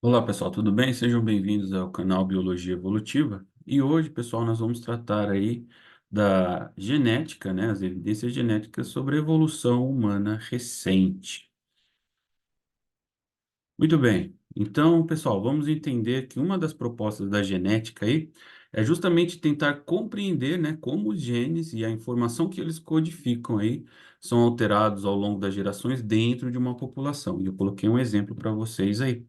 Olá, pessoal, tudo bem? Sejam bem-vindos ao canal Biologia Evolutiva. E hoje, pessoal, nós vamos tratar aí da genética, né, as evidências genéticas sobre a evolução humana recente. Muito bem. Então, pessoal, vamos entender que uma das propostas da genética aí é justamente tentar compreender, né, como os genes e a informação que eles codificam aí são alterados ao longo das gerações dentro de uma população. E eu coloquei um exemplo para vocês aí.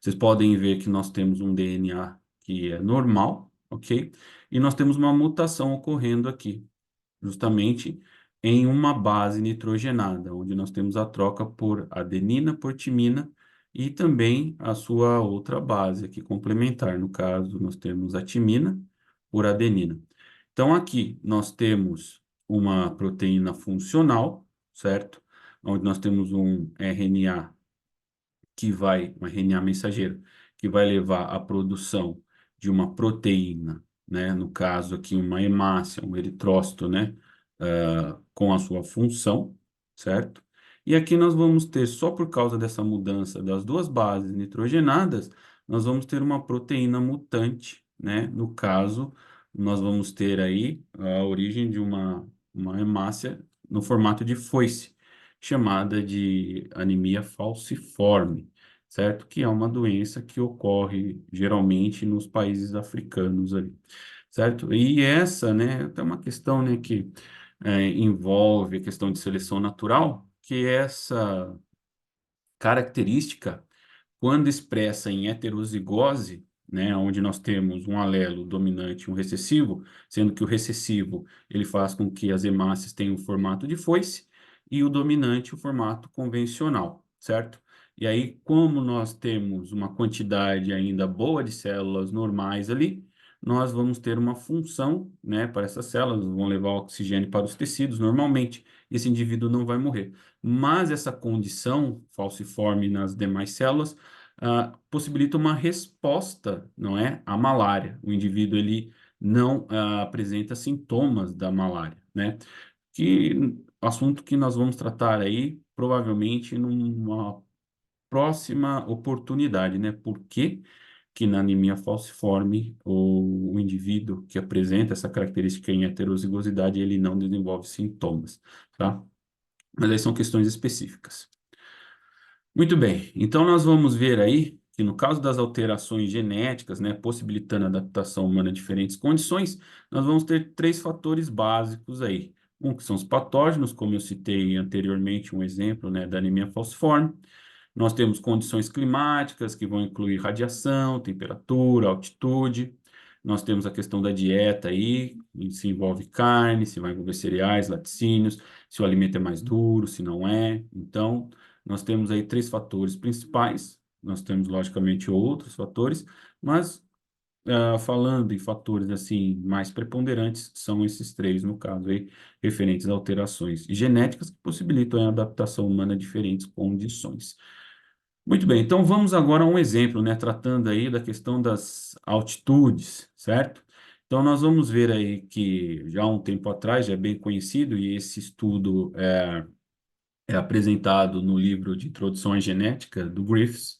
Vocês podem ver que nós temos um DNA que é normal, ok? E nós temos uma mutação ocorrendo aqui justamente em uma base nitrogenada, onde nós temos a troca por adenina por timina e também a sua outra base aqui complementar. No caso, nós temos a timina por adenina. Então, aqui nós temos uma proteína funcional, certo? Onde nós temos um RNA um RNA mensageiro, que vai levar à produção de uma proteína, né? No caso aqui, uma hemácia, um eritrócito, né? Com a sua função, certo? E aqui nós vamos ter, só por causa dessa mudança das duas bases nitrogenadas, nós vamos ter uma proteína mutante, né? No caso, nós vamos ter aí a origem de uma hemácia no formato de foice, chamada de anemia falciforme, certo? Que é uma doença que ocorre geralmente nos países africanos ali, certo? E essa, né, é uma questão, né, que envolve a questão de seleção natural, que essa característica quando expressa em heterozigose, né, onde nós temos um alelo dominante e um recessivo, sendo que o recessivo ele faz com que as hemácias tenham o formato de foice e o dominante o formato convencional, certo? E aí, como nós temos uma quantidade ainda boa de células normais ali, nós vamos ter uma função, né, para essas células, vão levar oxigênio para os tecidos normalmente, e esse indivíduo não vai morrer. Mas essa condição falciforme nas demais células possibilita uma resposta, não é, à malária. O indivíduo ele não apresenta sintomas da malária, né? Que assunto que nós vamos tratar aí provavelmente numa próxima oportunidade, né? Por que que na anemia falciforme o indivíduo que apresenta essa característica em heterozigosidade ele não desenvolve sintomas, tá? Mas aí são questões específicas. Muito bem, então nós vamos ver aí que no caso das alterações genéticas, né, possibilitando a adaptação humana a diferentes condições, nós vamos ter três fatores básicos aí. Um que são os patógenos, como eu citei anteriormente, um exemplo, né, da anemia falciforme. Nós temos condições climáticas, que vão incluir radiação, temperatura, altitude. Nós temos a questão da dieta aí, se envolve carne, se vai envolver cereais, laticínios, se o alimento é mais duro, se não é. Então, nós temos aí três fatores principais. Nós temos, logicamente, outros fatores, mas falando em fatores assim mais preponderantes, são esses três, no caso aí, referentes a alterações genéticas que possibilitam a adaptação humana a diferentes condições. Muito bem, então vamos agora a um exemplo, né, tratando aí da questão das altitudes, certo? Então nós vamos ver aí que já há um tempo atrás, já é bem conhecido, e esse estudo é apresentado no livro de Introdução à Genética do Griffiths,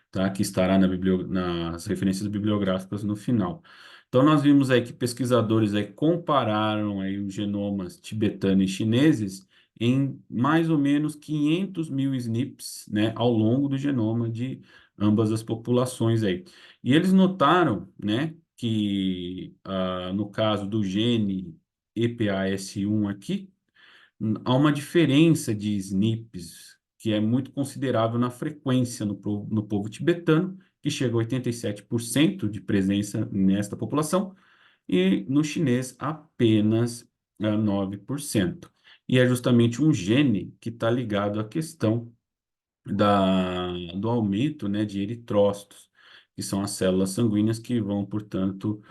tá? Que estará nas referências bibliográficas no final. Então, nós vimos aí que pesquisadores aí compararam aí os genomas tibetanos e chineses em mais ou menos 500 mil SNPs, né, ao longo do genoma de ambas as populações aí. E eles notaram, né, que no caso do gene EPAS1 aqui, há uma diferença de SNPs que é muito considerável na frequência no povo tibetano, que chega a 87% de presença nesta população, e no chinês apenas 9%. E é justamente um gene que está ligado à questão do aumento, né, de eritrócitos, que são as células sanguíneas que vão, portanto,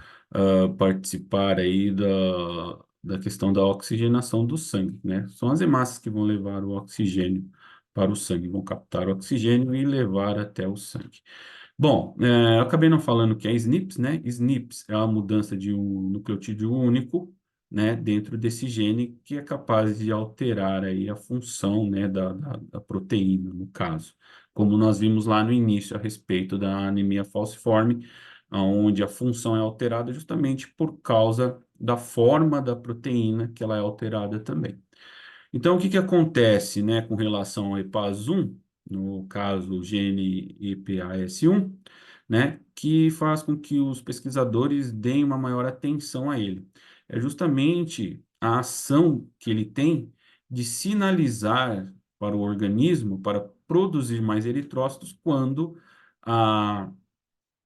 participar aí da questão da oxigenação do sangue, né? São as hemácias que vão levar o oxigênio para o sangue, vão captar o oxigênio e levar até o sangue. Bom, eu acabei não falando que é SNPs, né? SNPs é a mudança de um nucleotídeo único, né, dentro desse gene que é capaz de alterar aí a função, né, da proteína, no caso. como nós vimos lá no início a respeito da anemia falciforme, onde a função é alterada justamente por causa da forma da proteína que ela é alterada também. Então, o que que acontece, né, com relação ao EPAS1, no caso o gene EPAS1, né, que faz com que os pesquisadores deem uma maior atenção a ele? É justamente a ação que ele tem de sinalizar para o organismo para produzir mais eritrócitos quando a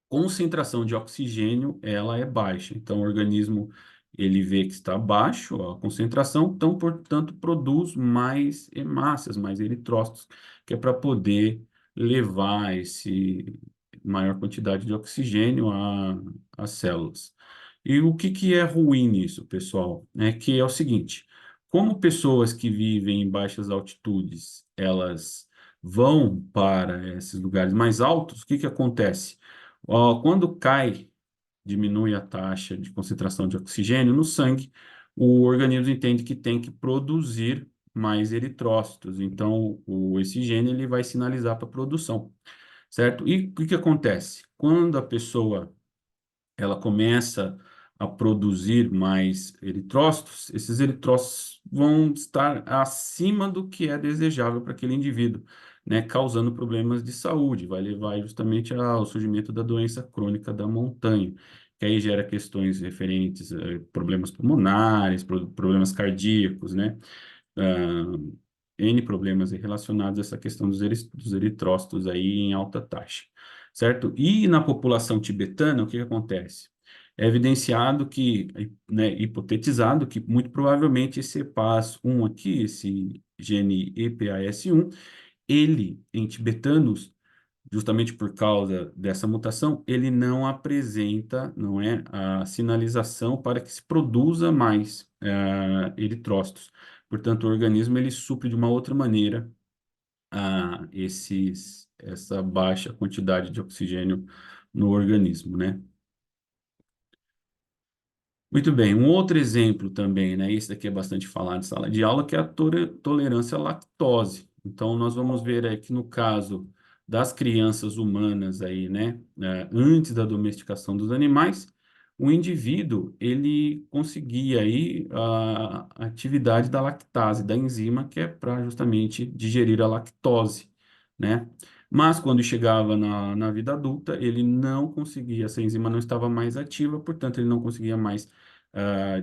concentração de oxigênio ela é baixa. Então, o organismo ele vê que está baixo a concentração, então, portanto, produz mais hemácias, mais eritrócitos, que é para poder levar esse maior quantidade de oxigênio às células. E o que que é ruim nisso, pessoal? É que é o seguinte, como pessoas que vivem em baixas altitudes, elas vão para esses lugares mais altos, o que que acontece? Ó, quando cai, diminui a taxa de concentração de oxigênio no sangue, o organismo entende que tem que produzir mais eritrócitos. Então, esse gene ele vai sinalizar para a produção, certo? E o que que acontece? Quando a pessoa ela começa a produzir mais eritrócitos, esses eritrócitos vão estar acima do que é desejável para aquele indivíduo, né, causando problemas de saúde, vai levar justamente ao surgimento da doença crônica da montanha, que aí gera questões referentes a problemas pulmonares, problemas cardíacos, né, ah, N problemas aí relacionados a essa questão dos eritrócitos aí em alta taxa, certo? E na população tibetana, o que que acontece? É evidenciado que, né, hipotetizado que muito provavelmente esse EPAS1 aqui, esse gene EPAS1, ele, em tibetanos, justamente por causa dessa mutação, ele não apresenta, não é, a sinalização para que se produza mais eritrócitos. Portanto, o organismo ele supre de uma outra maneira essa baixa quantidade de oxigênio no organismo, né? Muito bem, um outro exemplo também, né? Esse daqui é bastante falado em sala de aula, que é a tolerância à lactose. Então, nós vamos ver aqui no caso das crianças humanas aí, né? Antes da domesticação dos animais, o indivíduo, ele conseguia aí a atividade da lactase, da enzima, que é para justamente digerir a lactose, né? Mas quando chegava na vida adulta, ele não conseguia, essa enzima não estava mais ativa, portanto, ele não conseguia mais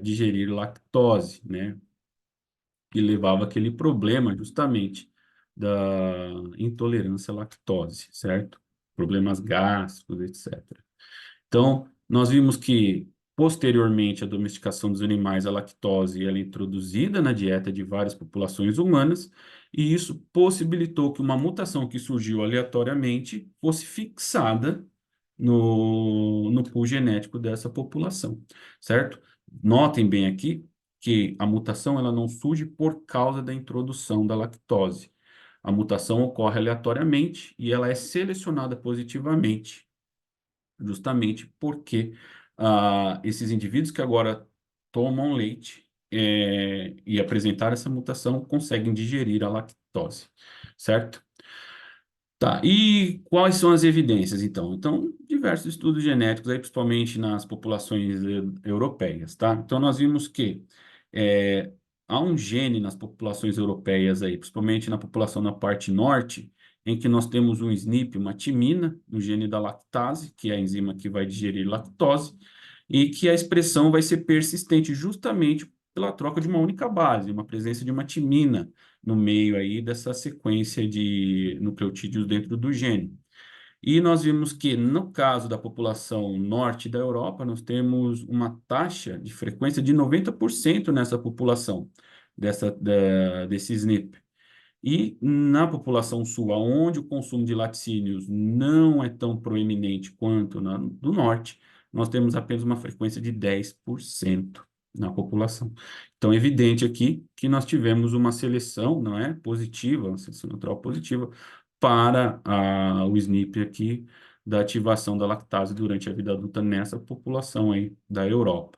digerir lactose, né? Que levava aquele problema justamente da intolerância à lactose, certo? Problemas gástricos, etc. Então, nós vimos que, posteriormente à domesticação dos animais, a lactose ela é introduzida na dieta de várias populações humanas, e isso possibilitou que uma mutação que surgiu aleatoriamente fosse fixada no pool genético dessa população, certo? Notem bem aqui que a mutação ela não surge por causa da introdução da lactose. A mutação ocorre aleatoriamente e ela é selecionada positivamente justamente porque esses indivíduos que agora tomam leite e apresentaram essa mutação conseguem digerir a lactose, certo? Tá, e quais são as evidências, então? Então, diversos estudos genéticos, aí, principalmente nas populações europeias, tá? Então, nós vimos que é, há um gene nas populações europeias, aí, principalmente na população na parte norte, em que nós temos um SNP, uma timina, no gene da lactase, que é a enzima que vai digerir lactose, e que a expressão vai ser persistente justamente pela troca de uma única base, uma presença de uma timina no meio aí dessa sequência de nucleotídeos dentro do gene. E nós vimos que, no caso da população norte da Europa, nós temos uma taxa de frequência de 90% nessa população, desse SNP. E na população sul, onde o consumo de laticínios não é tão proeminente quanto na do norte, nós temos apenas uma frequência de 10% na população. Então, é evidente aqui que nós tivemos uma seleção, não é, positiva, uma seleção natural positiva para o SNP aqui da ativação da lactase durante a vida adulta nessa população aí da Europa.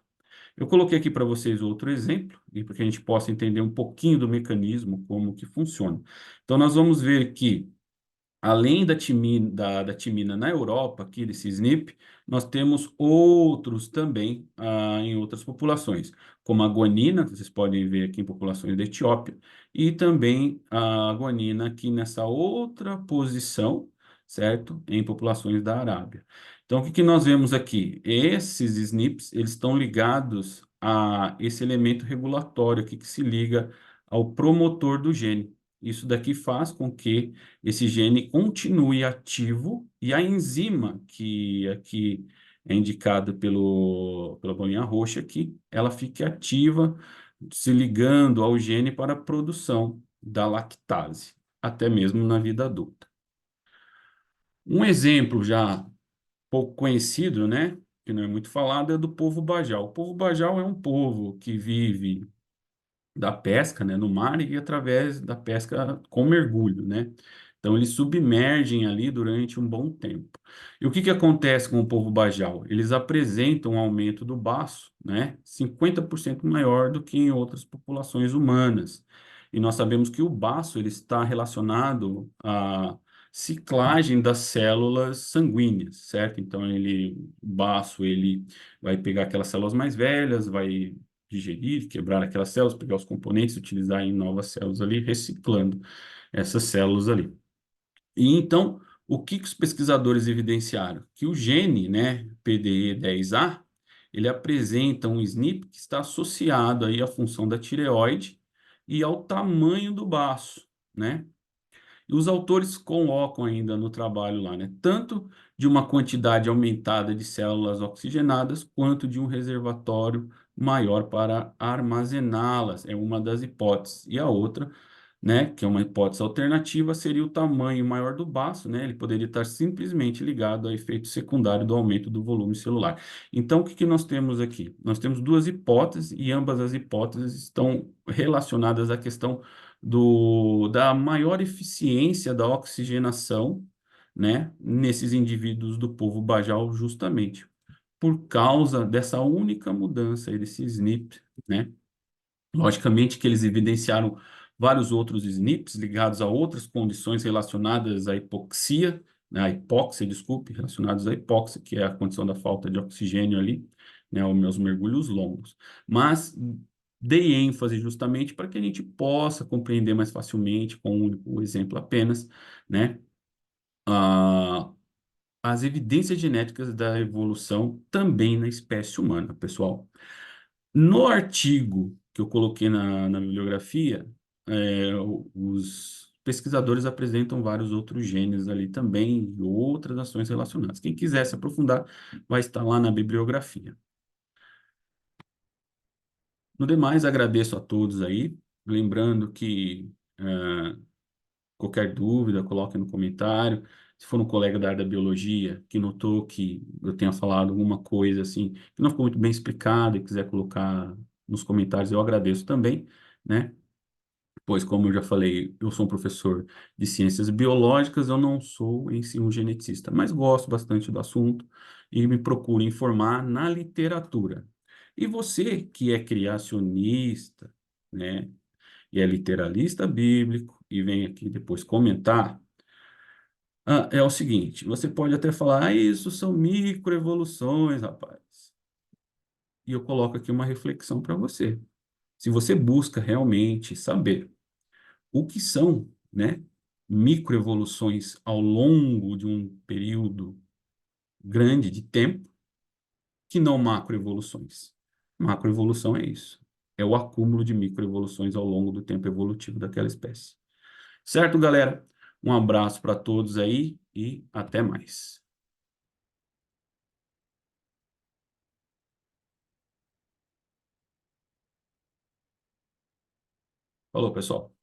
Eu coloquei aqui para vocês outro exemplo, e para que a gente possa entender um pouquinho do mecanismo, como que funciona. Então, nós vamos ver que além da timina na Europa, aqui desse SNP, nós temos outros também em outras populações, como a guanina, que vocês podem ver aqui em populações da Etiópia, e também a guanina aqui nessa outra posição, certo? Em populações da Arábia. Então, o que que nós vemos aqui? Esses SNPs, eles estão ligados a esse elemento regulatório aqui que se liga ao promotor do gene. Isso daqui faz com que esse gene continue ativo e a enzima que aqui é indicada pela bolinha roxa aqui, ela fique ativa, se ligando ao gene para a produção da lactase, até mesmo na vida adulta. Um exemplo já pouco conhecido, né, que não é muito falado, é do povo Bajau. O povo Bajau é um povo que vive da pesca, né, no mar e através da pesca com mergulho, né? Então eles submergem ali durante um bom tempo. E o que que acontece com o povo Bajau? Eles apresentam um aumento do baço, né, 50% maior do que em outras populações humanas. E nós sabemos que o baço ele está relacionado à ciclagem das células sanguíneas, certo? Então o baço ele vai pegar aquelas células mais velhas, vai digerir, quebrar aquelas células, pegar os componentes, utilizar em novas células ali, reciclando essas células ali. E então, o que que os pesquisadores evidenciaram? Que o gene, né, PDE10A, ele apresenta um SNP que está associado aí à função da tireoide e ao tamanho do baço, né? E os autores colocam ainda no trabalho lá, né? Tanto de uma quantidade aumentada de células oxigenadas, quanto de um reservatório maior para armazená-las. É uma das hipóteses. E a outra, né, que é uma hipótese alternativa, seria o tamanho maior do baço, né? Ele poderia estar simplesmente ligado ao efeito secundário do aumento do volume celular. Então, o que que nós temos aqui? Nós temos duas hipóteses e ambas as hipóteses estão relacionadas à questão da maior eficiência da oxigenação, né, nesses indivíduos do povo Bajau, justamente por causa dessa única mudança aí desse SNP, né? Logicamente que eles evidenciaram vários outros SNPs ligados a outras condições relacionadas à hipoxia, né, à hipóxia, desculpe, relacionados à hipóxia, que é a condição da falta de oxigênio ali, né, os meus mergulhos longos. Mas dei ênfase justamente para que a gente possa compreender mais facilmente, com um único exemplo apenas, né, a, as evidências genéticas da evolução também na espécie humana, pessoal. No artigo que eu coloquei na bibliografia, os pesquisadores apresentam vários outros genes ali também, e outras ações relacionadas. Quem quiser se aprofundar, vai estar lá na bibliografia. No demais, agradeço a todos aí, lembrando que qualquer dúvida, coloque no comentário. Se for um colega da área da biologia que notou que eu tenha falado alguma coisa assim, que não ficou muito bem explicado e quiser colocar nos comentários, eu agradeço também, né? Pois, como eu já falei, eu sou um professor de ciências biológicas, eu não sou em si um geneticista, mas gosto bastante do assunto e me procuro informar na literatura. E você que é criacionista, né? E é literalista bíblico e vem aqui depois comentar, é o seguinte, você pode até falar, isso são microevoluções, rapaz. E eu coloco aqui uma reflexão para você. Se você busca realmente saber o que são, né, microevoluções ao longo de um período grande de tempo, que não macroevoluções. Macroevolução é isso. É o acúmulo de microevoluções ao longo do tempo evolutivo daquela espécie. Certo, galera? Um abraço para todos aí e até mais. Falou, pessoal.